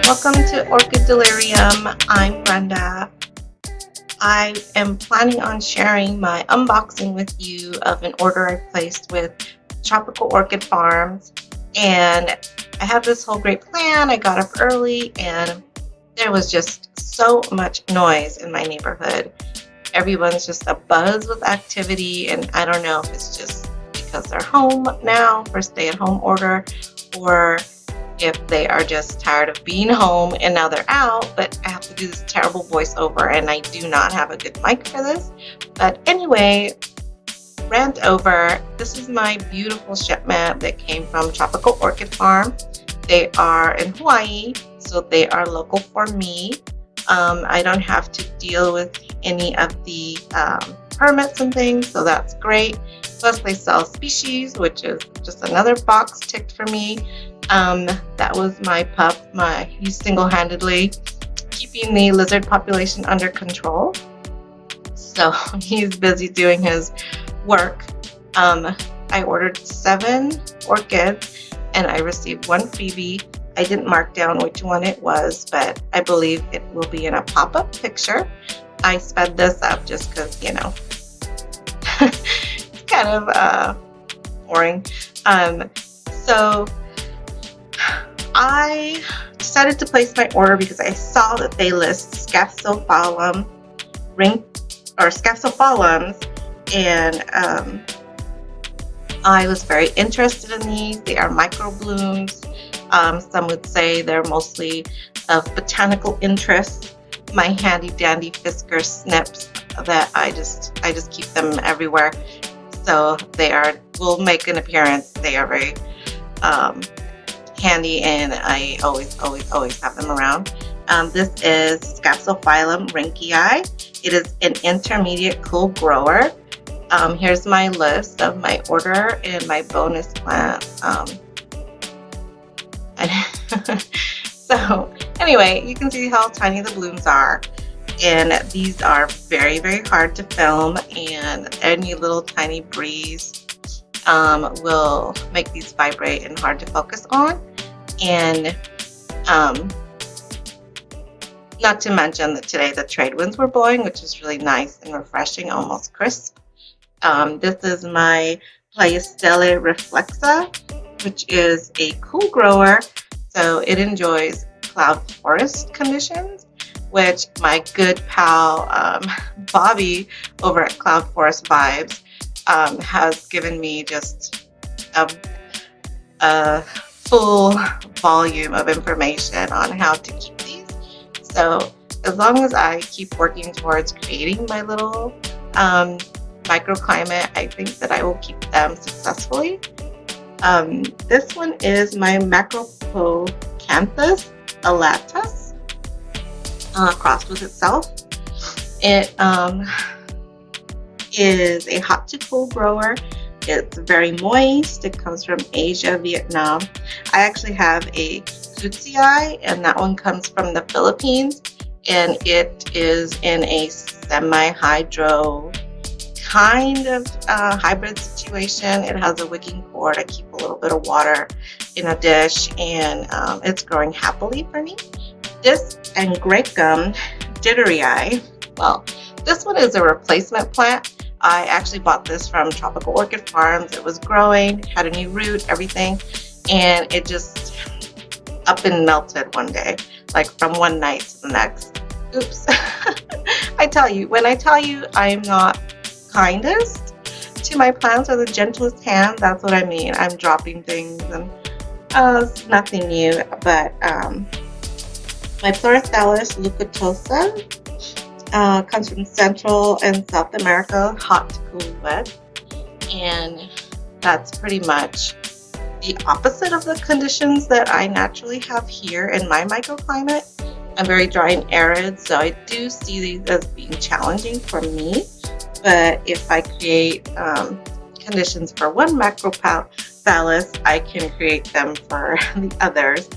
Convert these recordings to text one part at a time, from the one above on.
Welcome to Orchid Delirium. I'm Brenda. I am planning on sharing my unboxing with you of an order I placed with Tropical Orchid Farms. And I have this whole great plan. I got up early and there was just so much noise in my neighborhood. Everyone's just abuzz with activity, and I don't know if it's just because they're home now for stay-at-home order, or if they are just tired of being home and now they're out. But I have to do this terrible voiceover and I do not have a good mic for this. But anyway, rant over. This is my beautiful shipment that came from Tropical Orchid Farm. They are in Hawaii, so they are local for me. I don't have to deal with any of the permits and things, so that's great. Plus they sell species, which is just another box ticked for me. That was my pup. He's single-handedly keeping the lizard population under control. So he's busy doing his work. I ordered 7 orchids and I received 1 freebie. I didn't mark down which one it was, but I believe it will be in a pop-up picture. I sped this up just because, you know, it's kind of boring. So I decided to place my order because I saw that they list Scaphosepalum Scaphosepalums, and I was very interested in these. They are micro blooms. Some would say they're mostly of botanical interest. My handy dandy Fisker snips that I just keep them everywhere. So they will make an appearance. They are very handy, and I always have them around. This is Scaphosepalum rinkii. It is an intermediate cool grower. Here's my list of my order and my bonus plant. So anyway, you can see how tiny the blooms are, and these are very hard to film, and any little tiny breeze will make these vibrate and hard to focus on. And not to mention that today the trade winds were blowing, which is really nice and refreshing, almost crisp. This is my platystele reflexa, which is a cool grower, so it enjoys cloud forest conditions, which my good pal Bobby over at Cloud Forest Vibes has given me just a full volume of information on how to keep these. So as long as I keep working towards creating my little microclimate, I think that I will keep them successfully. This one is my macropodanthus alatus crossed with itself. It is a hot to cool grower. It's very moist. It comes from Asia, Vietnam. I actually have a Kutsii, and that one comes from the Philippines, and it is in a semi-hydro kind of hybrid situation. It has a wicking cord. I keep a little bit of water in a dish, and it's growing happily for me. This angrecum jitterii, well, this one is a replacement plant. I actually bought this from Tropical Orchid Farms. It was growing, had a new root, everything, and it just up and melted one day, like from one night to the next. Oops. I tell you, when I tell you I'm not kindest to my plants or the gentlest hand, that's what I mean. I'm dropping things, and it's nothing new, but my Pleurothalis leucotosa comes from Central and South America, hot to cool wet, and that's pretty much the opposite of the conditions that I naturally have here in my microclimate. I'm very dry and arid, so I do see these as being challenging for me. But if I create conditions for one macropodanthus, I can create them for the others.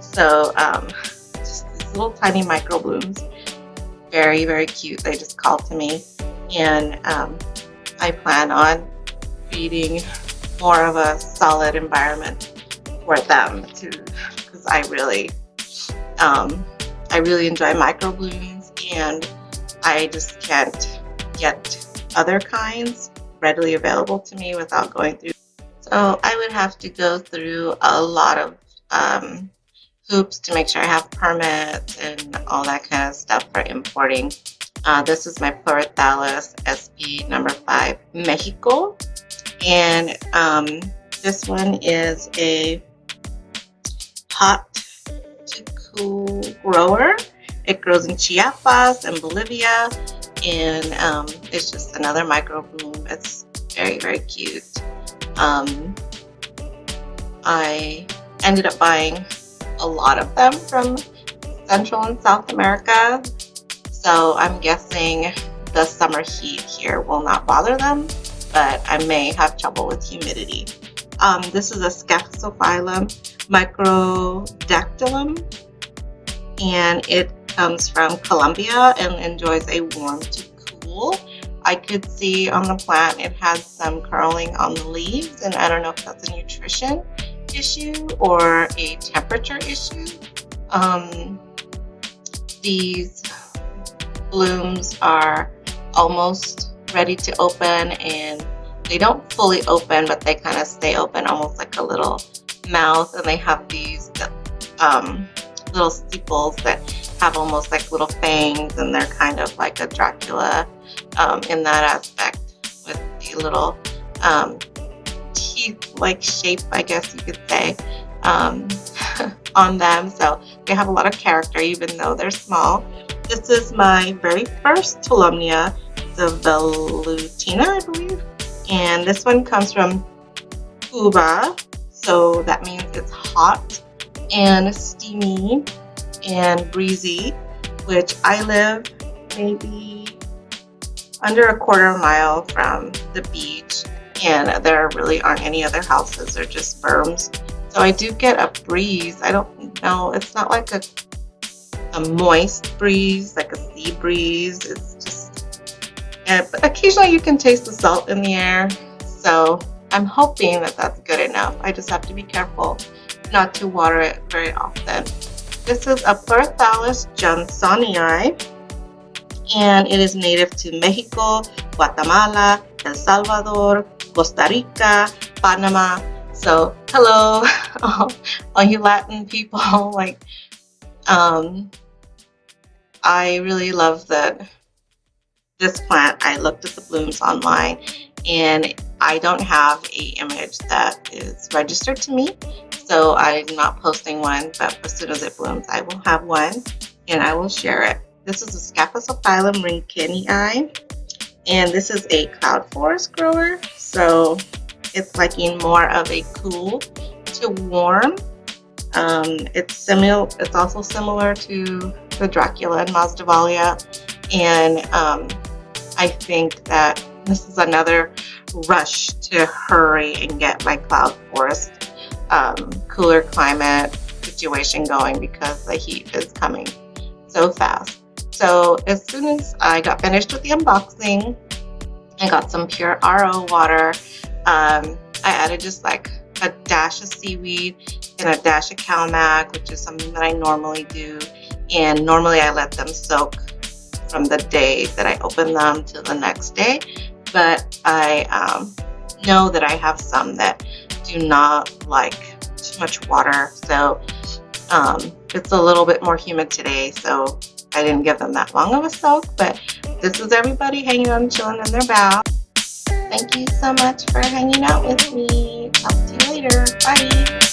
So just these little tiny micro blooms, very cute. They just called to me, and I plan on creating more of a solid environment for them too, because I really I really enjoy microblooms, and I just can't get other kinds readily available to me without going through. So I would have to go through a lot of hoops to make sure I have permits and all that kind of stuff for importing. This is my Pleurothalis SP number 5 Mexico, and this one is a hot to cool grower. It grows in Chiapas and Bolivia, and it's just another microbloom. It's very, very cute. I ended up buying a lot of them from Central and South America, so I'm guessing the summer heat here will not bother them, but I may have trouble with humidity. This is a Scaphosepalum macrodactylum, and it comes from Colombia and enjoys a warm to cool. I could see on the plant it has some curling on the leaves, and I don't know if that's a nutrition issue or a temperature issue. These blooms are almost ready to open, and they don't fully open, but they kind of stay open, almost like a little mouth, and they have these little sepals that have almost like little fangs, and they're kind of like a Dracula in that aspect, with the little teeth-like shape, I guess you could say, on them. So they have a lot of character, even though they're small. This is my very first Tolumnia, the Velutina, I believe. And this one comes from Cuba, so that means it's hot and steamy and breezy, which I live maybe under a quarter mile from the beach, and there really aren't any other houses. They're just berms. So I do get a breeze. I don't know, it's not like a moist breeze, like a sea breeze. It's just, but occasionally you can taste the salt in the air. So I'm hoping that that's good enough. I just have to be careful not to water it very often. This is a Pleurothalis johnsonii, and it is native to Mexico, Guatemala, El Salvador, Costa Rica, Panama. So hello, all you Latin people. Like, I really love this plant. I looked at the blooms online, and I don't have an image that is registered to me, so I'm not posting one, but as soon as it blooms, I will have one, and I will share it. This is a Scaphosepalum rinkenii, and this is a cloud forest grower, so it's liking more of a cool to warm. It's also similar to the Dracula and Masdevallia, and I think that this is another rush to hurry and get my cloud forest cooler climate situation going, because the heat is coming so fast. So as soon as I got finished with the unboxing, I got some pure RO water. I added just like a dash of seaweed and a dash of CalMag, which is something that I normally do. And normally I let them soak from the day that I open them to the next day. But I know that I have some that do not like too much water. So it's a little bit more humid today, so I didn't give them that long of a soak. But this is everybody hanging on, chilling in their bath. Thank you so much for hanging out with me. Talk to you later. Bye.